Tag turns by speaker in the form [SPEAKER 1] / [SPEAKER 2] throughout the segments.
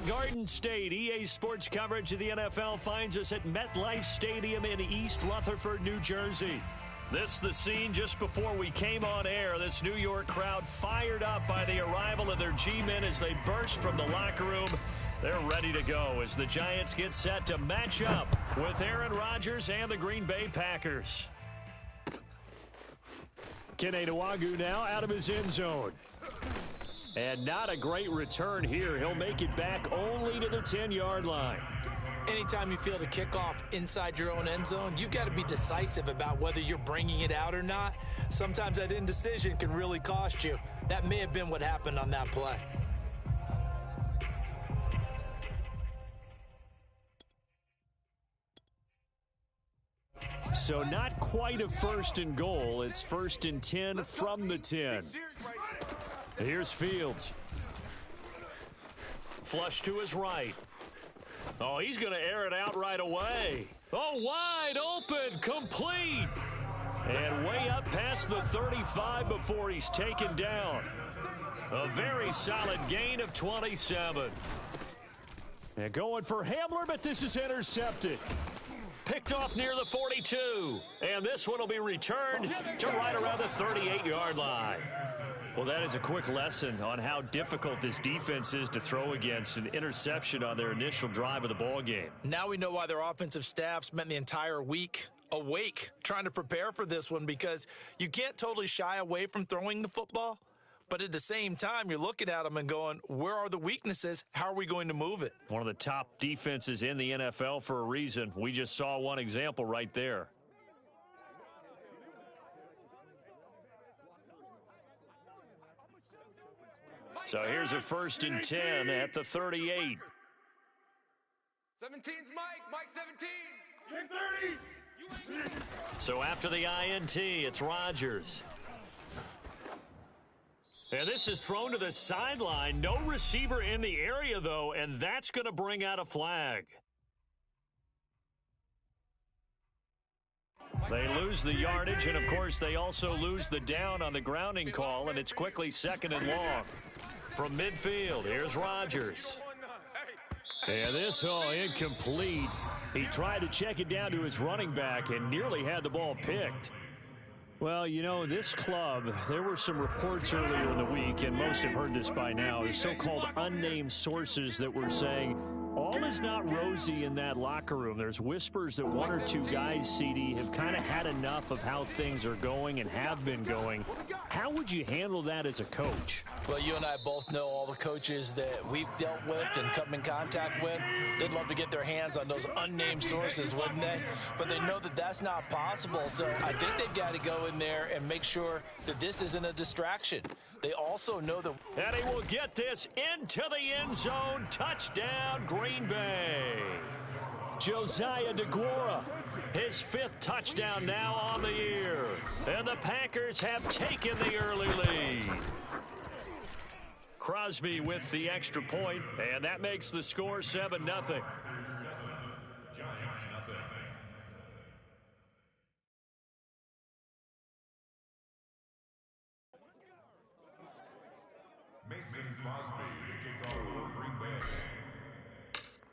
[SPEAKER 1] Garden State. EA Sports coverage of the NFL finds us at MetLife Stadium in East Rutherford, New Jersey. This the scene just before we came on air. This New York crowd fired up by the arrival of their G-men as they burst from the locker room. They're ready to go as the Giants get set to match up with Aaron Rodgers and the Green Bay Packers. Kene Nwangwu now out of his end zone. And not a great return here. He'll make it back only to the 10-yard line.
[SPEAKER 2] Anytime you feel the kickoff inside your own end zone, you've got to be decisive about whether you're bringing it out or not. Sometimes that indecision can really cost you. That may have been what happened on that play.
[SPEAKER 1] So not quite a first and goal. It's first and 10 from the 10. Here's Fields. Flush to his right. Oh, he's going to air it out right away. Oh, wide open, complete. And way up past the 35 before he's taken down. A very solid gain of 27. And going for Hamler, but this is intercepted. Picked off near the 42. And this one will be returned to right around the 38-yard line. Well, that is a quick lesson on how difficult this defense is to throw against. An interception on their initial drive of the ball game.
[SPEAKER 2] Now we know why their offensive staff spent the entire week awake trying to prepare for this one, because you can't totally shy away from throwing the football. But at the same time, you're looking at them and going, where are the weaknesses? How are we going to move it?
[SPEAKER 1] One of the top defenses in the NFL for a reason. We just saw one example right there. So here's a first and 10 at the 38.
[SPEAKER 3] 17's Mike 17.
[SPEAKER 1] So after the INT, it's Rodgers. And this is thrown to the sideline. No receiver in the area, though, and that's going to bring out a flag. They lose the yardage, and, of course, they also lose the down on the grounding call, and it's quickly second and long. From midfield, here's Rodgers. And this, incomplete. He tried to check it down to his running back and nearly had the ball picked. Well, you know, this club, there were some reports earlier in the week, and most have heard this by now, the so-called unnamed sources that were saying all is not rosy in that locker room. There's whispers that one or two guys, CD, have kind of had enough of how things are going and have been going. How would you handle that as a coach?
[SPEAKER 2] Well, you and I both know all the coaches that we've dealt with and come in contact with. They'd love to get their hands on those unnamed sources, wouldn't they? But they know that that's not possible, so I think they've got to go in there and make sure that this isn't a distraction. They also know that...
[SPEAKER 1] And he will get this into the end zone. Touchdown, Green Bay. Josiah DeGuara, his 5th touchdown now on the year. And the Packers have taken the early lead. Crosby with the extra point, and that makes the score 7-0.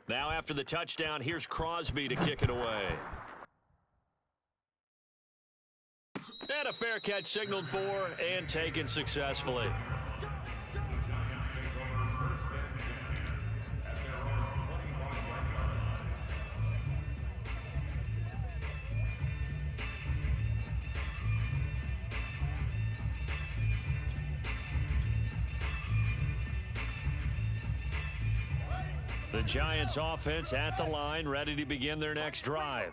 [SPEAKER 1] Now after the touchdown, here's Crosby to kick it away. And a fair catch signaled for and taken successfully. The Giants offense at the line, ready to begin their next drive.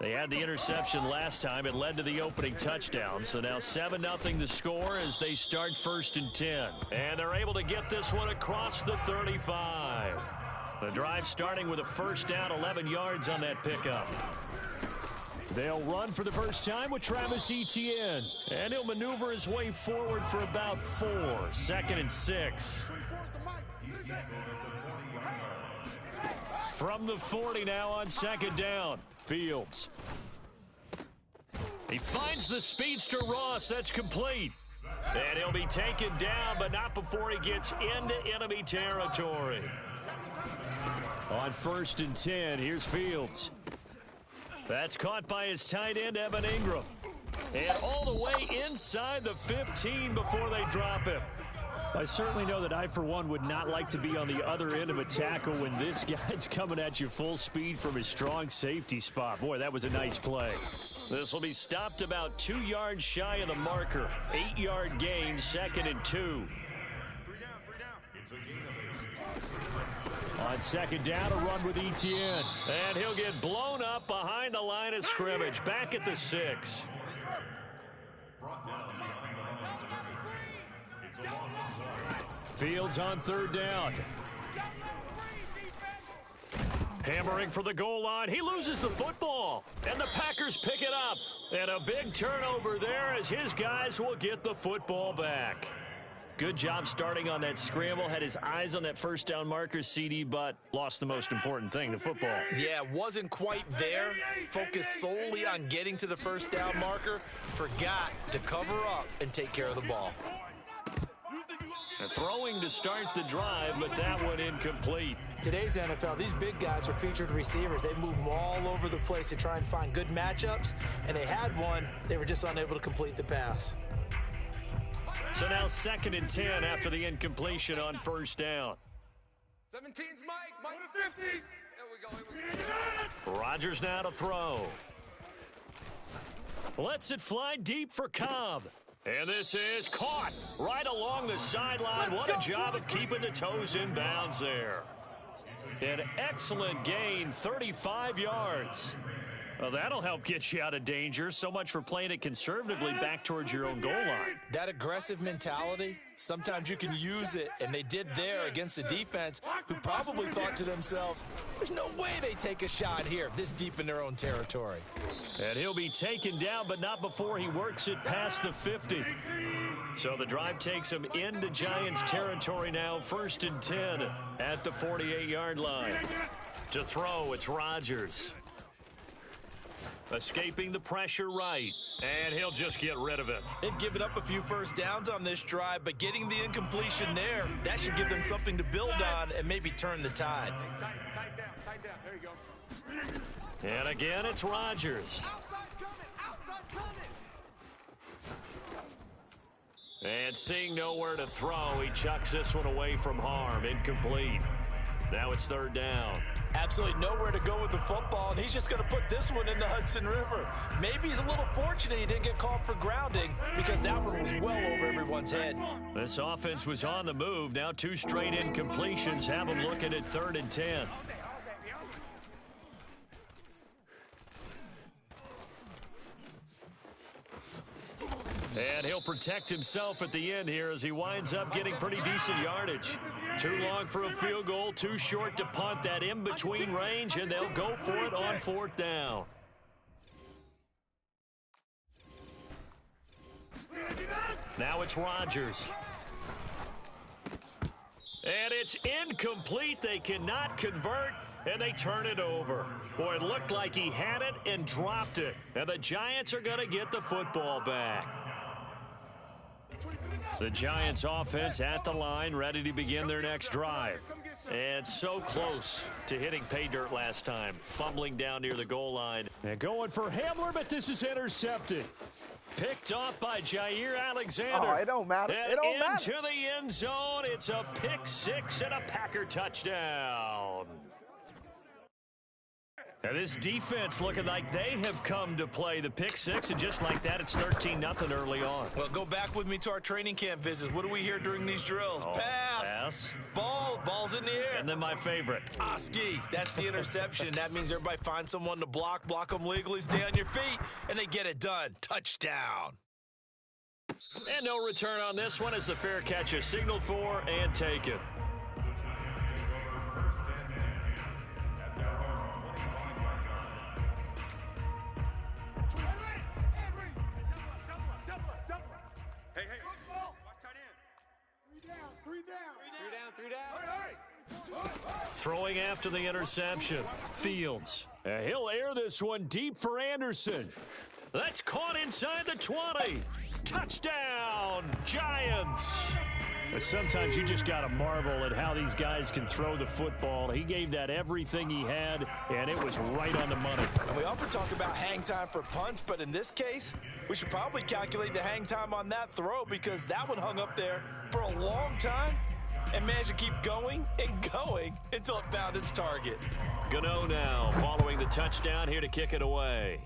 [SPEAKER 1] They had the interception last time. It led to the opening touchdown. So now 7-0 the score as they start 1st and 10. And they're able to get this one across the 35. The drive starting with a first down, 11 yards on that pickup. They'll run for the first time with Travis Etienne. And he'll maneuver his way forward for about 4. 2nd and 6. From the 40 now on 2nd down. Fields. He finds the speedster Ross. That's complete. And he'll be taken down, but not before he gets into enemy territory. On 1st and 10, here's Fields. That's caught by his tight end, Evan Ingram. And all the way inside the 15 before they drop him. I certainly know that I, for one, would not like to be on the other end of a tackle when this guy's coming at you full speed from his strong safety spot. Boy, that was a nice play. This will be stopped about 2 yards shy of the marker. 8-yard gain, 2nd and 2. On 2nd down, a run with Etienne. And he'll get blown up behind the line of scrimmage, back at the 6. Fields on 3rd down. Hammering for the goal line. He loses the football. And the Packers pick it up. And a big turnover there as his guys will get the football back. Good job starting on that scramble. Had his eyes on that 1st down marker, CD, but lost the most important thing, the football.
[SPEAKER 2] Yeah, wasn't quite there. Focused solely on getting to the 1st down marker. Forgot to cover up and take care of the ball.
[SPEAKER 1] Throwing to start the drive, but that one incomplete.
[SPEAKER 3] Today's NFL, these big guys are featured receivers. They move them all over the place to try and find good matchups, and they had one. They were just unable to complete the pass.
[SPEAKER 1] So now 2nd and 10 after the incompletion on 1st down.
[SPEAKER 4] 17's Mike to 50. There we go.
[SPEAKER 1] Rodgers now to throw. Lets it fly deep for Cobb. And this is caught right along the sideline. What a job of keeping the toes in bounds there. An excellent gain, 35 yards. Well, that'll help get you out of danger. So much for playing it conservatively back towards your own goal line.
[SPEAKER 2] That aggressive mentality, sometimes you can use it, and they did there against a defense who probably thought to themselves, there's no way they take a shot here this deep in their own territory.
[SPEAKER 1] And he'll be taken down, but not before he works it past the 50. So the drive takes him into Giants territory now, 1st and 10 at the 48-yard line. To throw, it's Rodgers. Escaping the pressure right, and he'll just get rid of it.
[SPEAKER 2] They've given up a few 1st downs on this drive, but getting the incompletion there, that should give them something to build on and maybe turn the tide.
[SPEAKER 4] Tight down. There you go.
[SPEAKER 1] And again, it's Rodgers. And seeing nowhere to throw, he chucks this one away from harm. Incomplete. Now it's 3rd down.
[SPEAKER 2] Absolutely nowhere to go with the football, and he's just going to put this one in the Hudson River. Maybe he's a little fortunate he didn't get called for grounding because that one was well over everyone's head.
[SPEAKER 1] This offense was on the move. Now 2 straight incompletions have him looking at 3rd and 10. And he'll protect himself at the end here as he winds up getting pretty decent yardage. Too long for a field goal, too short to punt. That in-between range, and they'll go for it on 4th down. Now it's Rodgers. And it's incomplete. They cannot convert, and they turn it over. Boy, it looked like he had it and dropped it. And the Giants are going to get the football back. The Giants offense at the line, ready to begin their next drive. And so close to hitting pay dirt last time. Fumbling down near the goal line. And going for Hamler, but this is intercepted. Picked off by Jair Alexander.
[SPEAKER 5] Oh, it don't matter.
[SPEAKER 1] And
[SPEAKER 5] it don't matter.
[SPEAKER 1] into the end zone. It's a pick 6 and a Packer touchdown. And this defense looking like they have come to play. The pick 6, and just like that, it's 13-0 early on.
[SPEAKER 2] Well, go back with me to our training camp visits. What do we hear during these drills?
[SPEAKER 1] Oh,
[SPEAKER 2] pass. Ball's in the air.
[SPEAKER 1] And then my favorite.
[SPEAKER 2] Oski, that's the interception. That means everybody finds someone to block them legally, stay on your feet, and they get it done. Touchdown.
[SPEAKER 1] And no return on this one as the fair catch is signaled for and taken. Throwing after the interception. Fields. He'll air this one deep for Anderson. That's caught inside the 20. Touchdown, Giants! Sometimes you just got to marvel at how these guys can throw the football. He gave that everything he had, and it was right on the money.
[SPEAKER 2] And we often talk about hang time for punts, but in this case, we should probably calculate the hang time on that throw because that one hung up there for a long time and managed to keep going and going until it found its target.
[SPEAKER 1] Gano now following the touchdown here to kick it away.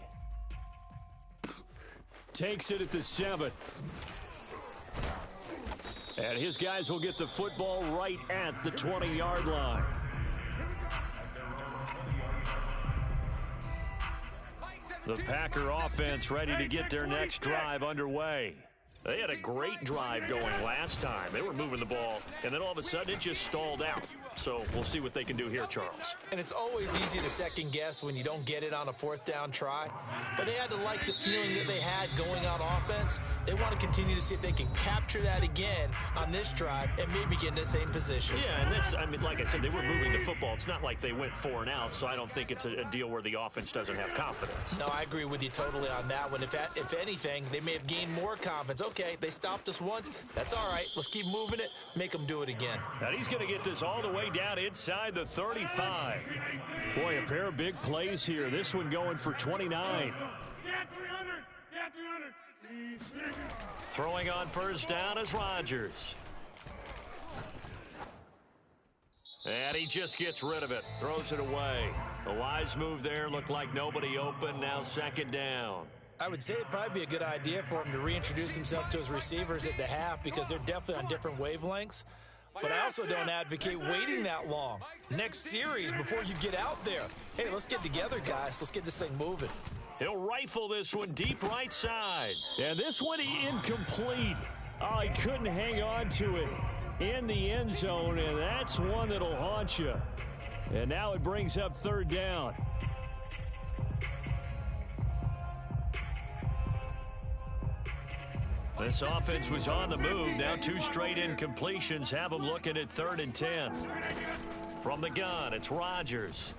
[SPEAKER 1] Takes it at the 7. And his guys will get the football right at the 20-yard line. The Packer offense ready to get their next drive underway. They had a great drive going last time. They were moving the ball, and then all of a sudden it just stalled out. So we'll see what they can do here, Charles.
[SPEAKER 3] And it's always easy to second guess when you don't get it on a 4th down try. But they had to like the feeling that they had going on offense. They want to continue to see if they can capture that again on this drive and maybe get in the same position.
[SPEAKER 1] Yeah, and that's, I mean, like I said, they were moving the football. It's not like they went 4 and out, so I don't think it's a deal where the offense doesn't have confidence.
[SPEAKER 3] No, I agree with you totally on that one. If anything, they may have gained more confidence. Okay, they stopped us once. That's all right. Let's keep moving it. Make them do it again.
[SPEAKER 1] And he's going to get this all the way down inside the 35. Boy, a pair of big plays here. This one going for 29. Throwing on first down is Rodgers. And he just gets rid of it. Throws it away. A wise move there. Looked like nobody open. Now 2nd down.
[SPEAKER 3] I would say it'd probably be a good idea for him to reintroduce himself to his receivers at the half because they're definitely on different wavelengths. But I also don't advocate waiting that long. Next series before you get out there. Hey, let's get together, guys. Let's get this thing moving.
[SPEAKER 1] He'll rifle this one deep right side. And this one incomplete. Oh, he couldn't hang on to it in the end zone, and that's one that'll haunt you. And now it brings up 3rd down. This offense was on the move. Now 2 straight incompletions have them looking at 3rd and 10. From the gun, it's Rodgers.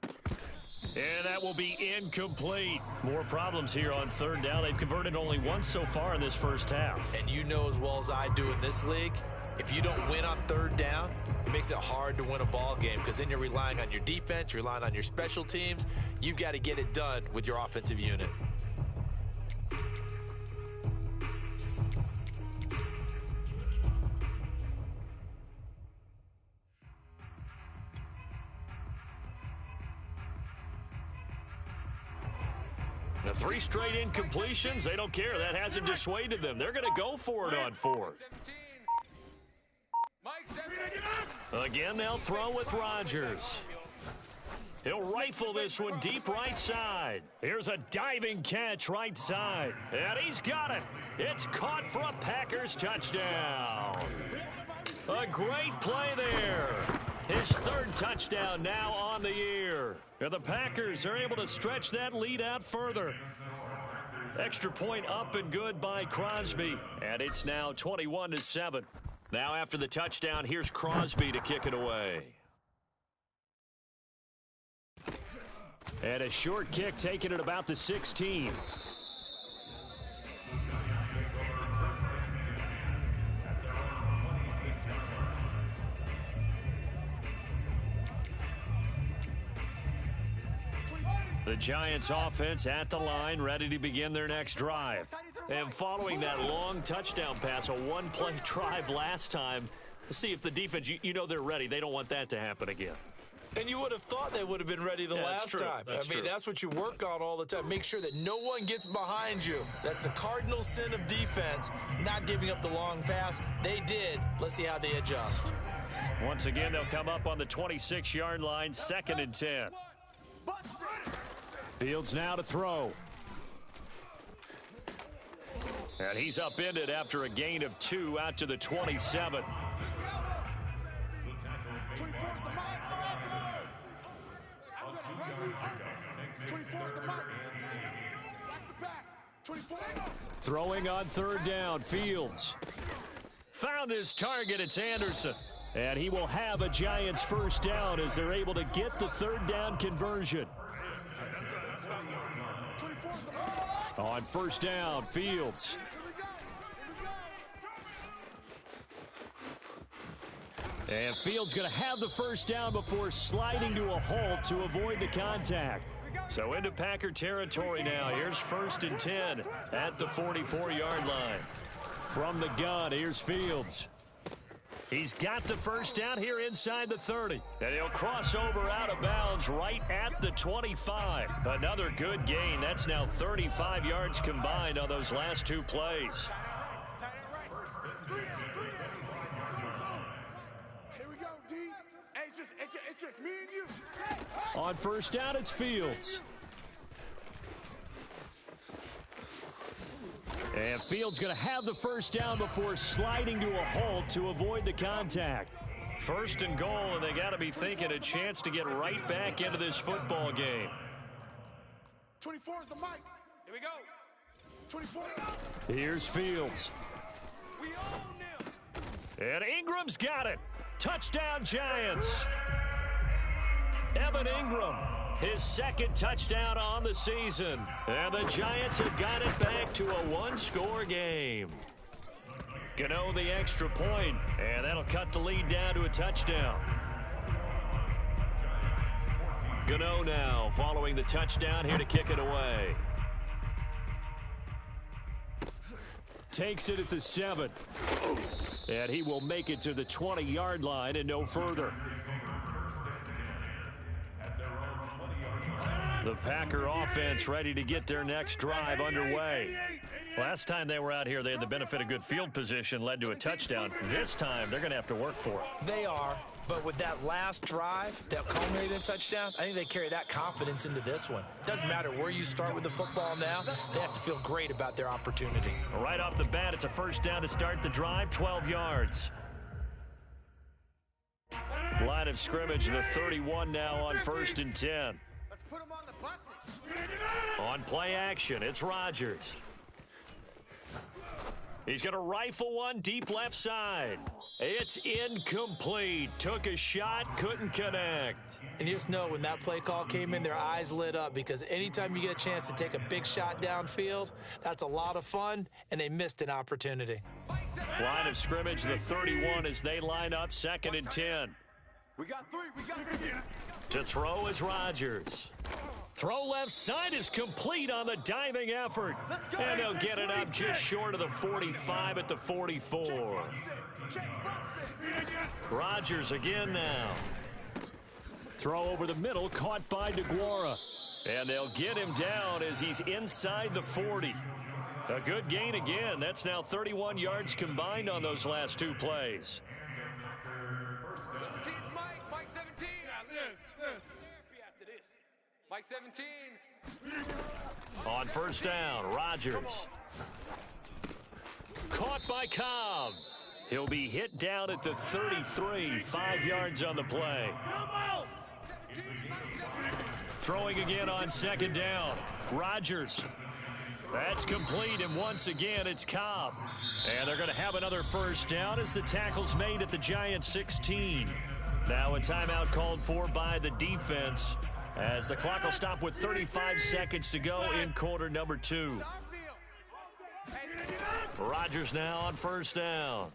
[SPEAKER 1] And that will be incomplete. More problems here on 3rd down. They've converted only once so far in this first half.
[SPEAKER 3] And you know as well as I do in this league, if you don't win on 3rd down, it makes it hard to win a ball game because then you're relying on your defense, you're relying on your special teams. You've got to get it done with your offensive unit.
[SPEAKER 1] The 3 straight incompletions, they don't care. That hasn't dissuaded them. They're going to go for it on 4th. Again, they'll throw with Rodgers. He'll rifle this one deep right side. Here's a diving catch right side. And he's got it. It's caught for a Packers touchdown. A great play there. His 3rd touchdown now on the year. And the Packers are able to stretch that lead out further. Extra point up and good by Crosby. And it's now 21-7. Now after the touchdown, here's Crosby to kick it away. And a short kick taken at about the 16. The Giants offense at the line, ready to begin their next drive. And following that long touchdown pass, a 1-play drive last time, to see if the defense, you know they're ready. They don't want that to happen again.
[SPEAKER 3] And you would have thought they would have been ready the last time. That's what you work on all the time. Make sure that no one gets behind you. That's the cardinal sin of defense, not giving up the long pass. They did. Let's see how they adjust.
[SPEAKER 1] Once again, they'll come up on the 26-yard line, 2nd and 10. Fields now to throw. And he's upended after a gain of 2 out to the 27. Throwing on 3rd down, Fields. Found his target, it's Anderson. And he will have a Giants 1st down as they're able to get the 3rd down conversion. On first down, Fields. And Fields going to have the first down before sliding to a halt to avoid the contact. So into Packer territory now. Here's 1st and 10 at the 44-yard line. From the gun, here's Fields. He's got the first down here inside the 30. And he'll cross over out of bounds right at the 25. Another good gain. That's now 35 yards combined on those last 2 plays.
[SPEAKER 4] Here we go, D. Hey, it's just me and you.
[SPEAKER 1] On first down, it's Fields. And Fields going to have the first down before sliding to a halt to avoid the contact. 1st and goal, and they got to be thinking a chance to get right back into this football game.
[SPEAKER 4] 24 is the mic. Here we go. 24.
[SPEAKER 1] Here's Fields.
[SPEAKER 4] We own them.
[SPEAKER 1] And Ingram's got it. Touchdown, Giants. Evan Ingram, his 2nd touchdown on the season. And the Giants have got it back to a 1-score game. Gano the extra point, and that'll cut the lead down to a touchdown. Gano now following the touchdown here to kick it away. Takes it at the 7. And he will make it to the 20-yard line and no further. The Packer offense ready to get their next drive underway. Last time they were out here, they had the benefit of good field position, led to a touchdown. This time, they're going to have to work for it.
[SPEAKER 3] They are, but with that last drive that culminated in a touchdown, I think they carry that confidence into this one. Doesn't matter where you start with the football now, they have to feel great about their opportunity.
[SPEAKER 1] Right off the bat, it's a first down to start the drive, 12 yards. Line of scrimmage, the 31 now on 1st and 10.
[SPEAKER 4] Let's put them on the buses.
[SPEAKER 1] On play action, it's Rodgers. He's going to rifle one deep left side. It's incomplete. Took a shot, couldn't connect.
[SPEAKER 3] And you just know when that play call came in, their eyes lit up because anytime you get a chance to take a big shot downfield, that's a lot of fun, and they missed an opportunity.
[SPEAKER 1] Line of scrimmage, the 31 as they line up 2nd and 10.
[SPEAKER 4] We got 3. We got 3.
[SPEAKER 1] To throw is Rodgers. Throw left side is complete on the diving effort. And he'll get it up just short of the 45 at the 44. Rodgers again now. Throw over the middle, caught by DeGuara. And they'll get him down as he's inside the 40. A good gain again. That's now 31 yards combined on those last 2 plays.
[SPEAKER 4] 17's Mike. Mike 17. Mike 17.
[SPEAKER 1] On first down, Rodgers. Caught by Cobb. He'll be hit down at the 33, 5 yards on the play. Throwing again on 2nd down. Rodgers. That's complete, and once again, it's Cobb. And they're going to have another first down as the tackle's made at the Giants' 16. Now a timeout called for by the defense as the clock will stop with 35 seconds to go in quarter number 2. Rodgers now on first down.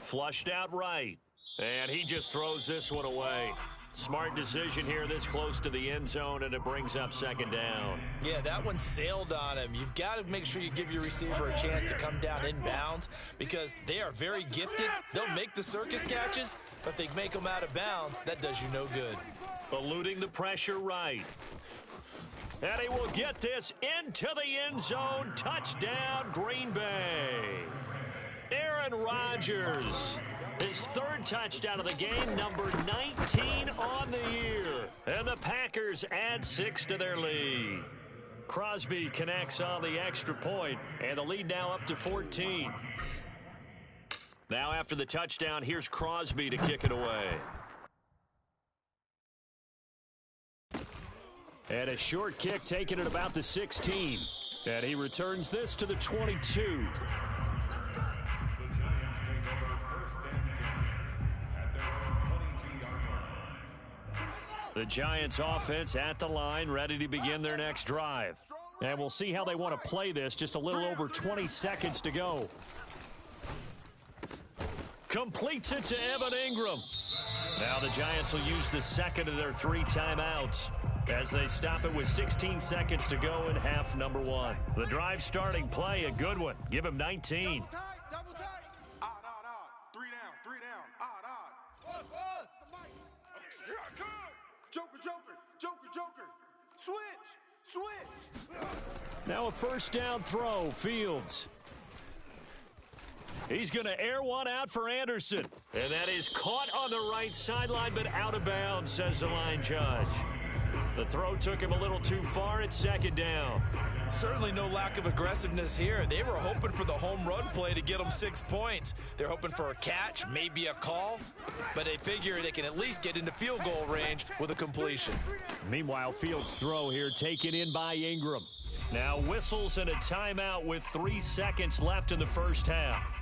[SPEAKER 1] Flushed out right. And he just throws this one away. Smart decision here this close to the end zone, and it brings up 2nd down.
[SPEAKER 3] Yeah, that one sailed on him. You've got to make sure you give your receiver a chance to come down inbounds because they are very gifted. They'll make the circus catches, but they make them out of bounds. That does you no good.
[SPEAKER 1] Eluding the pressure right. And he will get this into the end zone. Touchdown, Green Bay. Aaron Rodgers. His 3rd touchdown of the game, number 19 on the year. And the Packers add 6 to their lead. Crosby connects on the extra point, and the lead now up to 14. Now after the touchdown, here's Crosby to kick it away. And a short kick taken at about the 16. And he returns this to the 22. The Giants offense at the line, ready to begin their next drive. And we'll see how they want to play this. Just a little over 20 seconds to go. Completes it to Evan Ingram. Now the Giants will use the second of their 3 timeouts as they stop it with 16 seconds to go in half number 1. The drive starting play, a good one. Give him 19.
[SPEAKER 4] Double tight. Odd. 3 down. Odd. Joker. Switch.
[SPEAKER 1] Now a first down throw, Fields. He's going to air one out for Anderson. And that is caught on the right sideline, but out of bounds, says the line judge. The throw took him a little too far. It's second down.
[SPEAKER 3] Certainly no lack of aggressiveness here. They were hoping for the home run play to get them 6 points. They're hoping for a catch, maybe a call, but they figure they can at least get into field goal range with a completion.
[SPEAKER 1] Meanwhile, Fields' throw here taken in by Ingram. Now whistles and a timeout with 3 seconds left in the first half.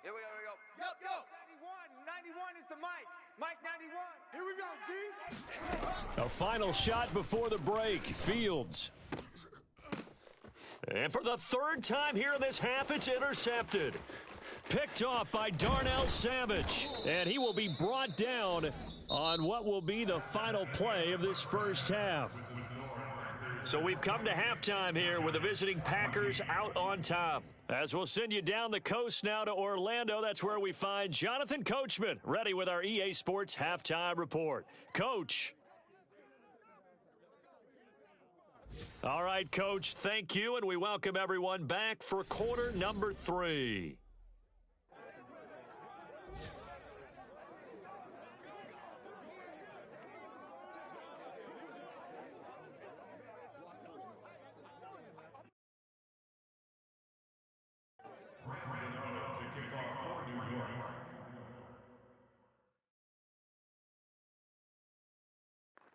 [SPEAKER 4] Here we go. Yo. 91 is the mic. Mike 91. Here we go, D.
[SPEAKER 1] A final shot before the break. Fields. And for the 3rd time here in this half, it's intercepted. Picked off by Darnell Savage. And he will be brought down on what will be the final play of this first half. So we've come to halftime here with the visiting Packers out on top. As we'll send you down the coast now to Orlando, that's where we find Jonathan Coachman, ready with our EA Sports Halftime Report. Coach. All right, Coach, thank you, and we welcome everyone back for quarter number 3.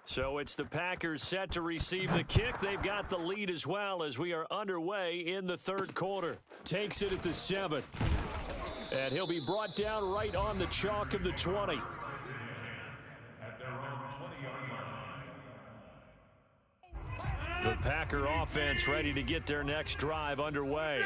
[SPEAKER 1] So it's the Packers set to receive the kick. They've got the lead as well as we are underway in the 3rd quarter. Takes it at the 7. And he'll be brought down right on the chalk of the 20.
[SPEAKER 5] At their own 20-yard line.
[SPEAKER 1] The Packer offense ready to get their next drive underway.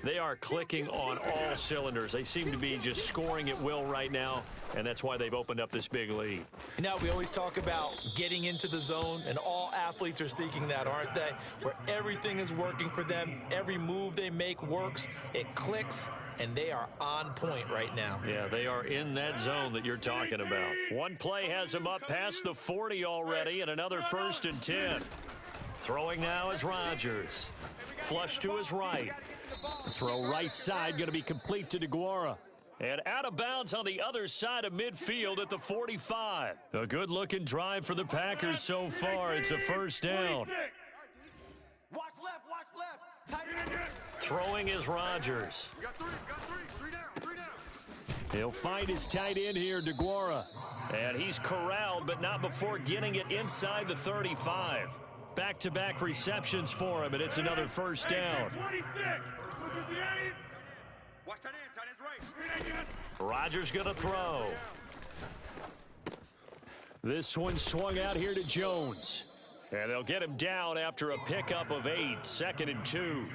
[SPEAKER 1] They are clicking on all cylinders. They seem to be just scoring at will right now, and that's why they've opened up this big lead.
[SPEAKER 3] Now, we always talk about getting into the zone, and all athletes are seeking that, aren't they? Where everything is working for them. Every move they make works. It clicks, and they are on point right now.
[SPEAKER 1] Yeah, they are in that zone that you're talking about. One play has them up past the 40 already, and another 1st and 10. Throwing now is Rodgers. Flush to his right. Throw right side going to be complete to DeGuara. And out of bounds on the other side of midfield at the 45. A good-looking drive for the Packers so far. It's a first down.
[SPEAKER 4] Watch left. Tight end.
[SPEAKER 1] Throwing is Rodgers.
[SPEAKER 4] We got three down.
[SPEAKER 1] He'll find his tight end here, DeGuara. And he's corralled, but not before getting it inside the 35. Back-to-back receptions for him, and it's another first down.
[SPEAKER 5] 26.
[SPEAKER 4] Watch tight end's right.
[SPEAKER 1] Rodgers going to throw. This one swung out here to Jones. And they'll get him down after a pickup of 8, 2nd and 2.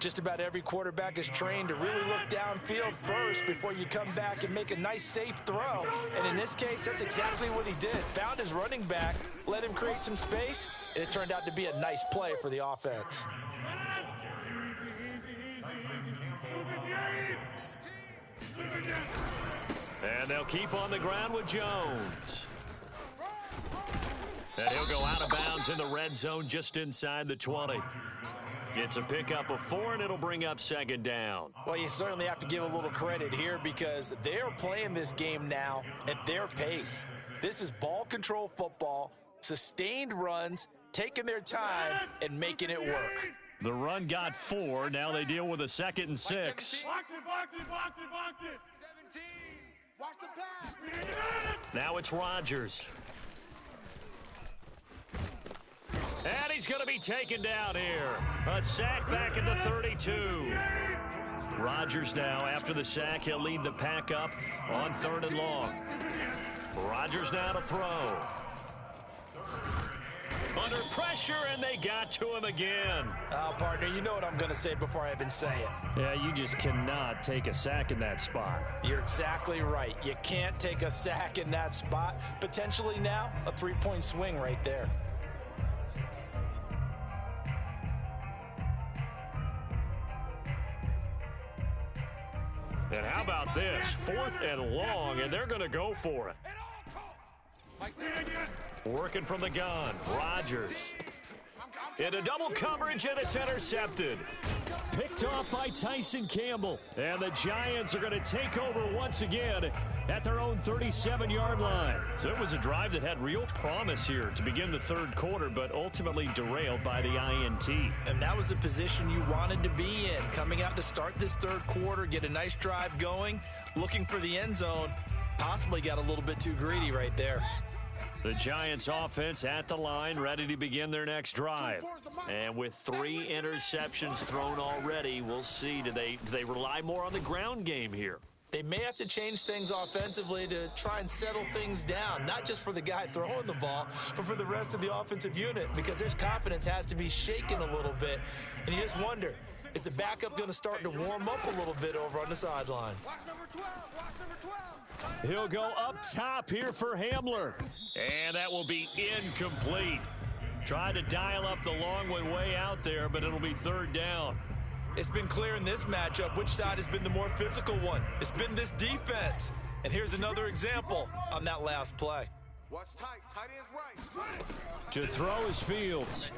[SPEAKER 3] Just about every quarterback is trained to really look downfield first before you come back and make a nice, safe throw. And in this case, that's exactly what he did. Found his running back, let him create some space, and it turned out to be a nice play for the offense.
[SPEAKER 1] And they'll keep on the ground with Jones. And he'll go out of bounds in the red zone just inside the 20. Gets a pickup of 4, and it'll bring up 2nd down.
[SPEAKER 3] Well, you certainly have to give a little credit here because they're playing this game now at their pace. This is ball control football, sustained runs, taking their time, and making it work.
[SPEAKER 1] The run got 4. Now they deal with a 2nd and 6.
[SPEAKER 5] Box it.
[SPEAKER 4] 17. Watch the pass.
[SPEAKER 1] Now it's Rodgers. And he's going to be taken down here. A sack back at the 32. Rodgers now, after the sack, he'll lead the pack up on 3rd and long. Rodgers now to throw. Under pressure, and they got to him again.
[SPEAKER 3] Oh, partner, you know what I'm going to say before I even say it.
[SPEAKER 1] Yeah, you just cannot take a sack in that spot.
[SPEAKER 3] You're exactly right. You can't take a sack in that spot. Potentially now, a 3-point swing right there.
[SPEAKER 1] And how about this? 4th and long, and they're going to go for it. Working from the gun, Rodgers. Into double coverage, and it's intercepted. Picked off by Tyson Campbell. And the Giants are going to take over once again at their own 37-yard line. So it was a drive that had real promise here to begin the 3rd quarter, but ultimately derailed by the INT.
[SPEAKER 3] And that was the position you wanted to be in. Coming out to start this 3rd quarter, get a nice drive going, looking for the end zone. Possibly got a little bit too greedy right there.
[SPEAKER 1] The Giants offense at the line, ready to begin their next drive. And with 3 interceptions thrown already, we'll see. Do they rely more on the ground game here?
[SPEAKER 3] They may have to change things offensively to try and settle things down, not just for the guy throwing the ball, but for the rest of the offensive unit, because their confidence has to be shaken a little bit. And you just wonder, is the backup going to start to warm up a little bit over on the sideline?
[SPEAKER 1] He'll go up top here for Hamler. And that will be incomplete. Tried to dial up the long way out there, but it'll be 3rd down.
[SPEAKER 3] It's been clear in this matchup which side has been the more physical one. It's been this defense. And here's another example on that last play.
[SPEAKER 4] Watch tight. Tight end's right.
[SPEAKER 1] To throw is Fields.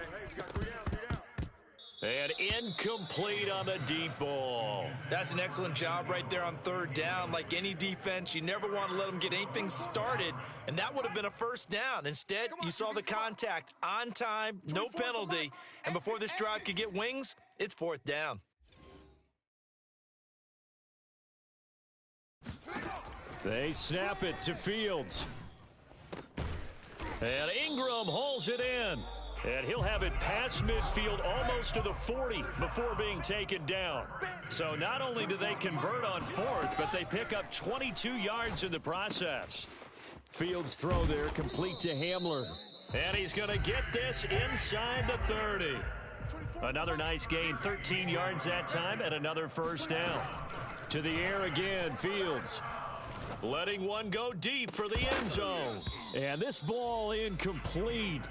[SPEAKER 1] And incomplete on the deep ball.
[SPEAKER 3] That's an excellent job right there on 3rd down. Like any defense, you never want to let them get anything started, and that would have been a 1st down. Instead, you saw the contact on time, no penalty, and before this drive could get wings, it's 4th down.
[SPEAKER 1] They snap it to Fields. And Ingram hauls it in. And he'll have it past midfield almost to the 40 before being taken down. So not only do they convert on 4th, but they pick up 22 yards in the process. Fields' throw there complete to Hamler. And he's going to get this inside the 30. Another nice gain, 13 yards that time, and another 1st down. To the air again, Fields. Letting one go deep for the end zone. And this ball incomplete.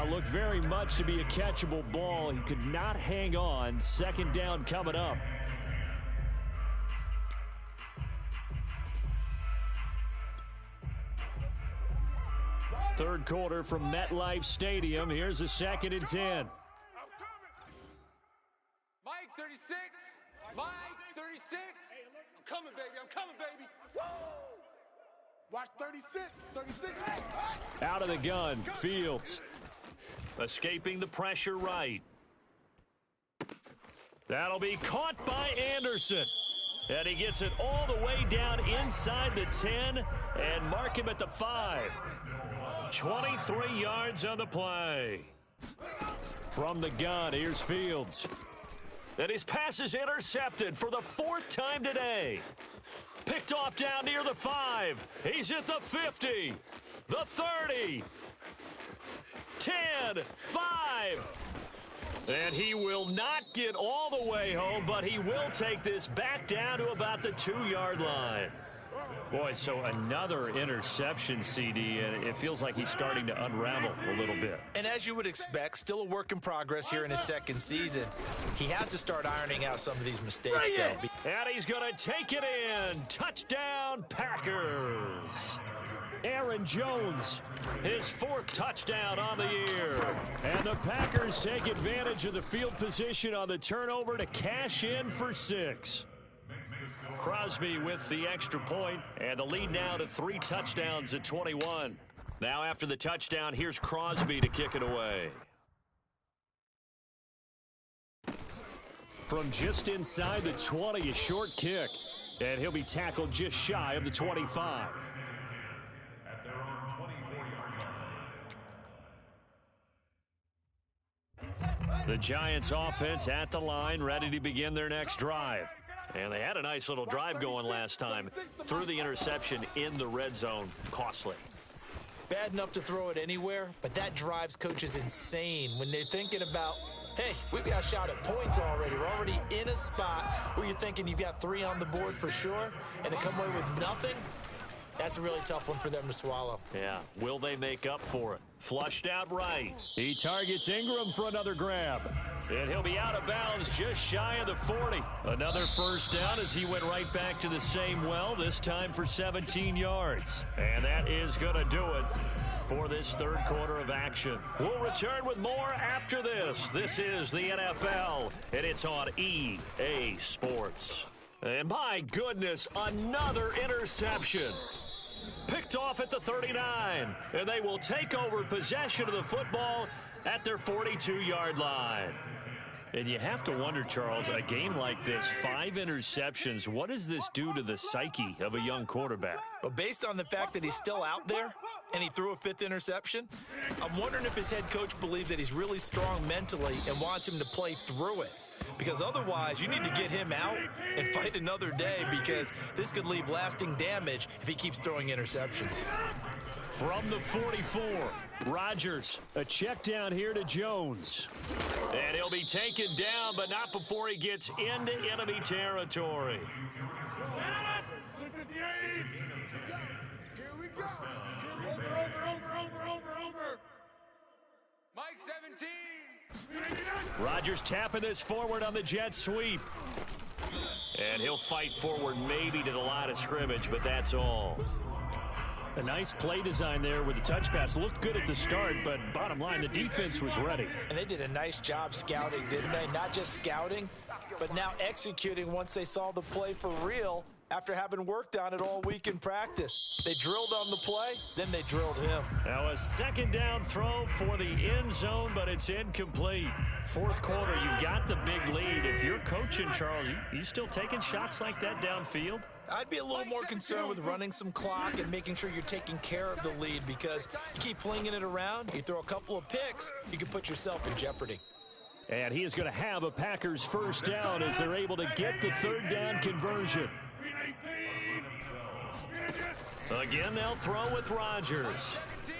[SPEAKER 1] Looked very much to be a catchable ball. He could not hang on. 2nd down coming up. Third quarter from MetLife Stadium. Here's a 2nd and 10.
[SPEAKER 4] Mike 36. Mike 36. I'm coming, baby. I'm coming, baby. Woo! Watch 36. 36.
[SPEAKER 1] Out of the gun, Fields. Escaping the pressure right. That'll be caught by Anderson. And he gets it all the way down inside the 10 and mark him at the 5. 23 yards on the play. From the gun, here's Fields. And his pass is intercepted for the 4th time today. Picked off down near the 5. He's at the 50, the 30, 10, 5. And he will not get all the way home, but he will take this back down to about the 2-yard line. Boy, so another interception, CD, and it feels like he's starting to unravel a little bit.
[SPEAKER 3] And as you would expect, still a work in progress here in his 2nd season. He has to start ironing out some of these mistakes, though.
[SPEAKER 1] And he's going to take it in. Touchdown, Packers. Aaron Jones, his 4th touchdown on the year. And the Packers take advantage of the field position on the turnover to cash in for 6. Crosby with the extra point, and the lead now to 3 touchdowns at 21. Now after the touchdown, here's Crosby to kick it away. From just inside the 20, a short kick. And he'll be tackled just shy of the 25.
[SPEAKER 5] At their own 24-yard line.
[SPEAKER 1] The Giants offense at the line, ready to begin their next drive. And they had a nice little drive going last time. Threw the interception in the red zone. Costly.
[SPEAKER 3] Bad enough to throw it anywhere, but that drives coaches insane when they're thinking about, hey, we've got a shot at points already. We're already in a spot where you're thinking you've got 3 on the board for sure, and to come away with nothing, that's a really tough one for them to swallow.
[SPEAKER 1] Yeah, will they make up for it? Flushed out right. He targets Ingram for another grab. And he'll be out of bounds just shy of the 40. Another first down as he went right back to the same well, this time for 17 yards. And that is going to do it for this third quarter of action. We'll return with more after this. This is the NFL, and it's on EA Sports. And my goodness, another interception. Picked off at the 39, and they will take over possession of the football at their 42-yard line. And you have to wonder, Charles, a game like this, 5 interceptions, what does this do to the psyche of a young quarterback?
[SPEAKER 3] Well, based on the fact that he's still out there and he threw a 5th interception, I'm wondering if his head coach believes that he's really strong mentally and wants him to play through it. Because otherwise, you need to get him out and fight another day, because this could leave lasting damage if he keeps throwing interceptions.
[SPEAKER 1] From the 44, Rodgers, a check down here to Jones. And he'll be taken down, but not before he gets into enemy territory.
[SPEAKER 4] Here we go. Over. Mike 17.
[SPEAKER 1] Rodgers tapping this forward on the jet sweep. And he'll fight forward maybe to the line of scrimmage, but that's all. A nice play design there with the touch pass. Looked good at the start, but bottom line, the defense was ready.
[SPEAKER 3] And they did a nice job scouting, didn't they? Not just scouting, but now executing once they saw the play for real after having worked on it all week in practice. They drilled on the play, then they drilled him.
[SPEAKER 1] Now a second down throw for the end zone, but it's incomplete. Fourth quarter, you've got the big lead. If you're coaching, Charles, you still taking shots like that downfield?
[SPEAKER 3] I'd be a little more concerned with running some clock and making sure you're taking care of the lead, because you keep flinging it around, you throw a couple of picks, you can put yourself in jeopardy.
[SPEAKER 1] And he is going to have a Packers first down as they're able to get the third down conversion. Again, they'll throw with Rodgers,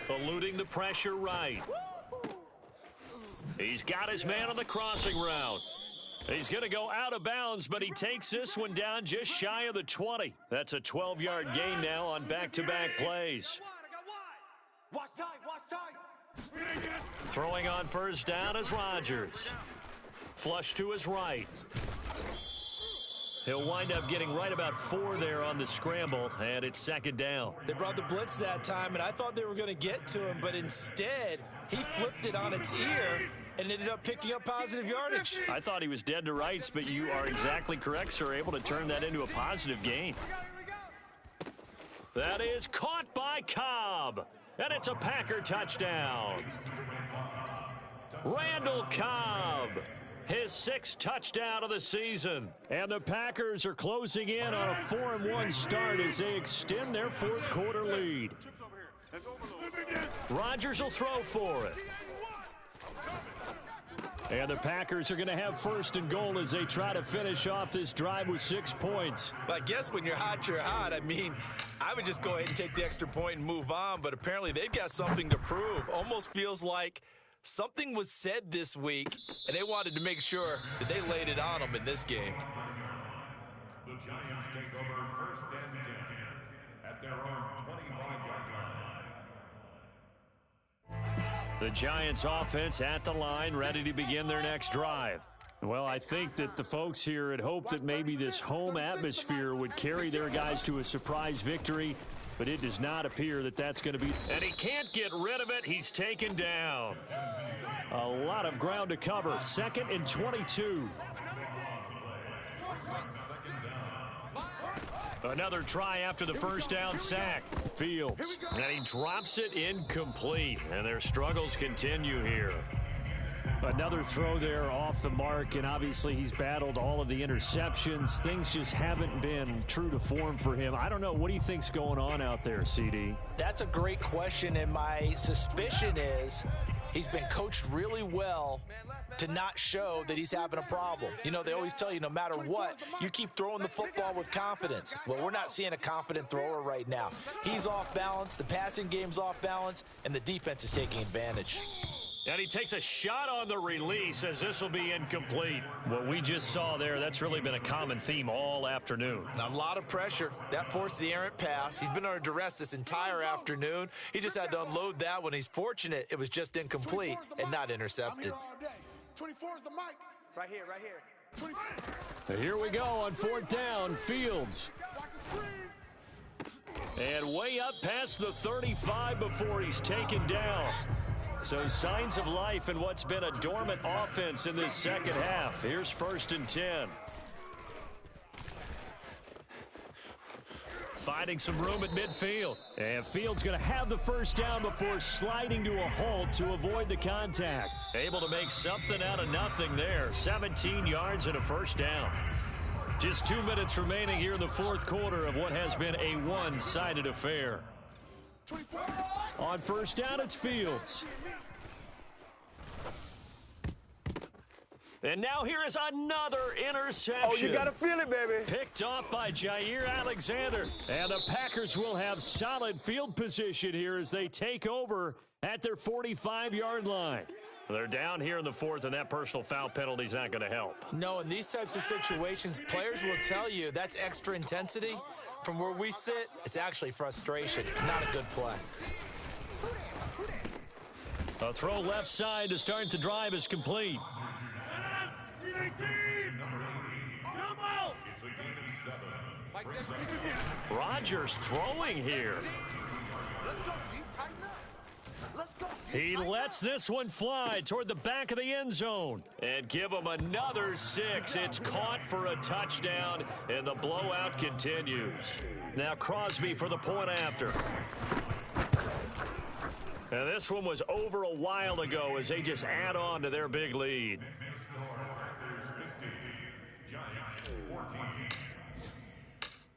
[SPEAKER 1] eluding the pressure right. He's got his man on the crossing route. He's going to go out of bounds, but he takes this one down just shy of the 20. That's a 12-yard gain now on back-to-back plays.
[SPEAKER 4] Watch tight.
[SPEAKER 1] Throwing on first down is Rodgers. Flush to his right. He'll wind up getting right about 4 there on the scramble, and it's second down.
[SPEAKER 3] They brought the blitz that time, and I thought they were going to get to him, but instead, he flipped it on its ear and ended up picking up positive yardage.
[SPEAKER 1] I thought he was dead to rights, but you are exactly correct, sir, able to turn that into a positive gain. That is caught by Cobb, and it's a Packer touchdown. Randall Cobb, his 6th touchdown of the season. And the Packers are closing in on a 4-1 start as they extend their fourth quarter lead. Rodgers will throw for it. And the Packers are going to have first and goal as they try to finish off this drive with 6 points.
[SPEAKER 3] Well, I guess when you're hot, you're hot. I mean, I would just go ahead and take the extra point and move on, but apparently they've got something to prove. Almost feels like something was said this week, and they wanted to make sure that they laid it on them in this game.
[SPEAKER 5] The Giants take over first and 10 at their own 25-yard line.
[SPEAKER 1] The Giants offense at the line, ready to begin their next drive. Well, I think that the folks here had hoped that maybe this home atmosphere would carry their guys to a surprise victory, but it does not appear that that's going to be. And he can't get rid of it. He's taken down. A lot of ground to cover. 2nd and 22. Another try after the first down sack. Fields. And he drops it incomplete. And their struggles continue here. Another throw there off the mark, and obviously he's battled all of the interceptions. Things just haven't been true to form for him. I don't know. What do you think's going on out there, CD?
[SPEAKER 2] That's a great question, and my suspicion is he's been coached really well to not show that he's having a problem. You know, they always tell you no matter what, you keep throwing the football with confidence. Well, we're not seeing a confident thrower right now. He's off balance, the passing game's off balance, and the defense is taking advantage.
[SPEAKER 1] And he takes a shot on the release as this will be incomplete. What we just saw there, that's really been a common theme all afternoon.
[SPEAKER 3] A lot of pressure. That forced the errant pass. He's been under duress this entire afternoon. He just had to unload that one. He's fortunate it was just incomplete and not intercepted.
[SPEAKER 4] 24 is the mic. Right here, right here.
[SPEAKER 1] Here we go on 4th down. Fields. And way up past the 35 before he's taken down. So signs of life in what's been a dormant offense in this second half. Here's 1st and 10. Finding some room at midfield. And Fields going to have the first down before sliding to a halt to avoid the contact. Able to make something out of nothing there. 17 yards and a first down. Just 2 minutes remaining here in the 4th quarter of what has been a one-sided affair. On 1st down, it's Fields. And now here is another interception.
[SPEAKER 4] Oh, you got to feel it, baby.
[SPEAKER 1] Picked off by Jair Alexander. And the Packers will have solid field position here as they take over at their 45-yard line. They're down here in the 4th, and that personal foul penalty is not going to help.
[SPEAKER 3] No, in these types of situations, players will tell you that's extra intensity. From where we sit, it's actually frustration, not a good play.
[SPEAKER 1] A throw left side to start the drive is complete. Rodgers throwing here. He lets this one fly toward the back of the end zone. And give him another 6. It's caught for a touchdown, and the blowout continues. Now Crosby for the point after. And this one was over a while ago as they just add on to their big lead.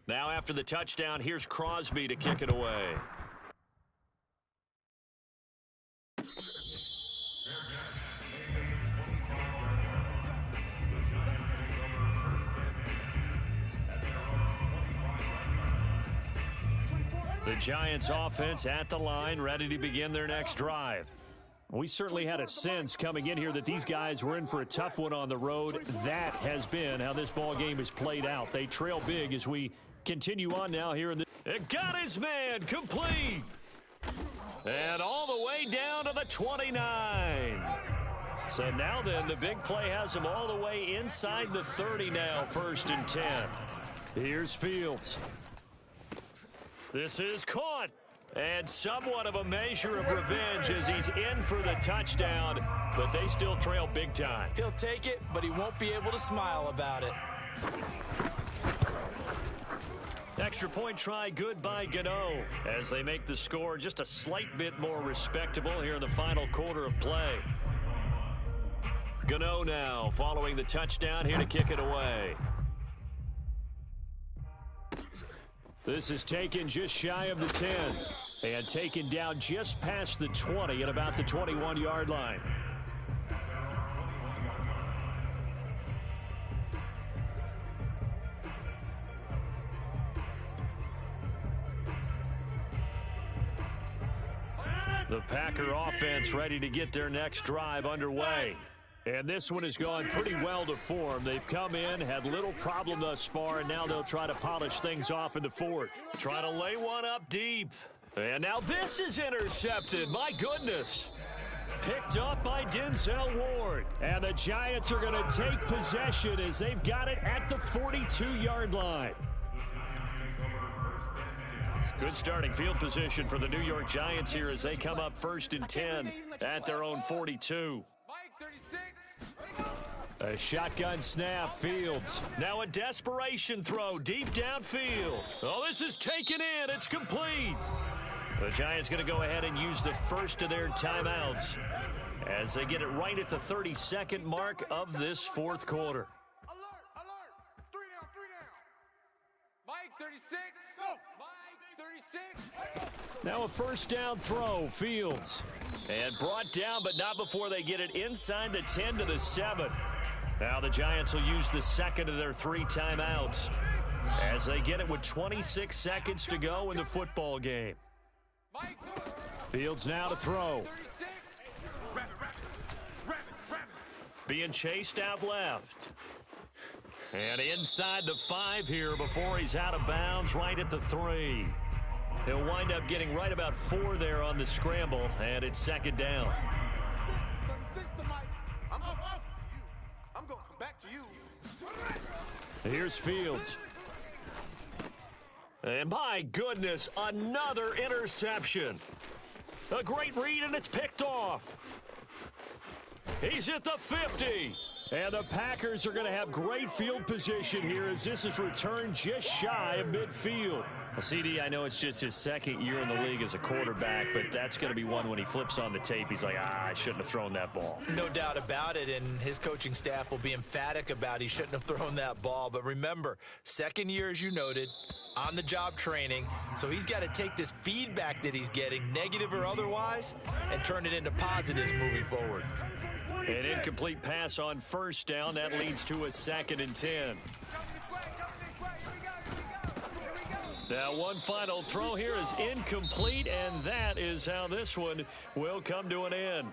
[SPEAKER 1] Now after the touchdown, here's Crosby to kick it away. The Giants offense at the line, ready to begin their next drive. We certainly had a sense coming in here that these guys were in for a tough one on the road. That has been how this ball game has played out. They trail big as we continue on now here in the... It got his man complete. And all the way down to the 29. So now then, the big play has him all the way inside the 30 now, 1st and 10. Here's Fields. This is caught. And somewhat of a measure of revenge as he's in for the touchdown, but they still trail big time.
[SPEAKER 3] He'll take it, but he won't be able to smile about it.
[SPEAKER 1] Extra point try good by Gano as they make the score just a slight bit more respectable here in the final quarter of play. Gano now following the touchdown here to kick it away. This is taken just shy of the 10 and taken down just past the 20 at about the 21-yard line. The Packer offense ready to get their next drive underway. And this one has gone pretty well to form. They've come in, had little problem thus far, and now they'll try to polish things off in the 4th. Try to lay one up deep. And now this is intercepted. My goodness. Picked up by Denzel Ward. And the Giants are going to take possession as they've got it at the 42-yard line. Good starting field position for the New York Giants here as they come up 1st and 10 at their own 42. A shotgun snap, Fields. Now a desperation throw deep downfield. Oh, this is taken in. It's complete. The Giants going to go ahead and use the first of their timeouts as they get it right at the 32nd mark of this fourth quarter.
[SPEAKER 4] Alert, alert. 3 down, 3 down. Mike, 36. Go. Mike, 36.
[SPEAKER 1] Now a first down throw, Fields. And brought down, but not before they get it inside the 10 to the 7. Now the Giants will use the second of their 3 timeouts as they get it with 26 seconds to go in the football game. Fields now to throw. Being chased out left. And inside the 5 here before he's out of bounds right at the 3. He'll wind up getting right about 4 there on the scramble, and it's second down.
[SPEAKER 4] 36 to Mike. I'm off to you. I'm going to come back to you.
[SPEAKER 1] Here's Fields. And my goodness, another interception. A great read, and it's picked off. He's at the 50. And the Packers are going to have great field position here as this is returned just shy of midfield. CD, I know it's just his second year in the league as a quarterback, but that's going to be one when he flips on the tape. He's like, I shouldn't have thrown that ball.
[SPEAKER 3] No doubt about it, and his coaching staff will be emphatic about he shouldn't have thrown that ball. But remember, second year, as you noted, on-the-job training, so he's got to take this feedback that he's getting, negative or otherwise, and turn it into positives moving forward.
[SPEAKER 1] An incomplete pass on first down. That leads to a 2nd and 10. Now one final throw here is incomplete, and that is how this one will come to an end.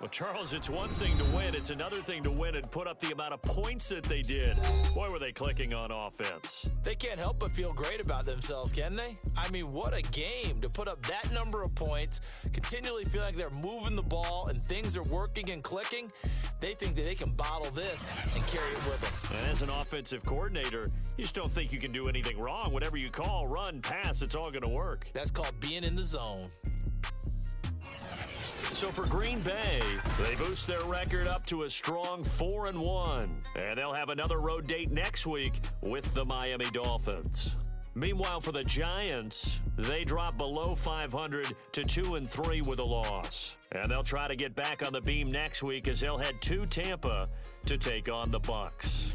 [SPEAKER 1] Well, Charles, it's one thing to win. It's another thing to win and put up the amount of points that they did. Boy, were they clicking on offense.
[SPEAKER 3] They can't help but feel great about themselves, can they? I mean, what a game to put up that number of points, continually feel like they're moving the ball and things are working and clicking. They think that they can bottle this and carry it with them.
[SPEAKER 1] And as an offensive coordinator, you just don't think you can do anything wrong. Whatever you call, run, pass, it's all going to work.
[SPEAKER 3] That's called being in the zone.
[SPEAKER 1] So for Green Bay, they boost their record up to a strong 4-1. And they'll have another road date next week with the Miami Dolphins. Meanwhile, for the Giants, they drop below 500 to 2-3 with a loss. And they'll try to get back on the beam next week as they'll head to Tampa to take on the Bucs.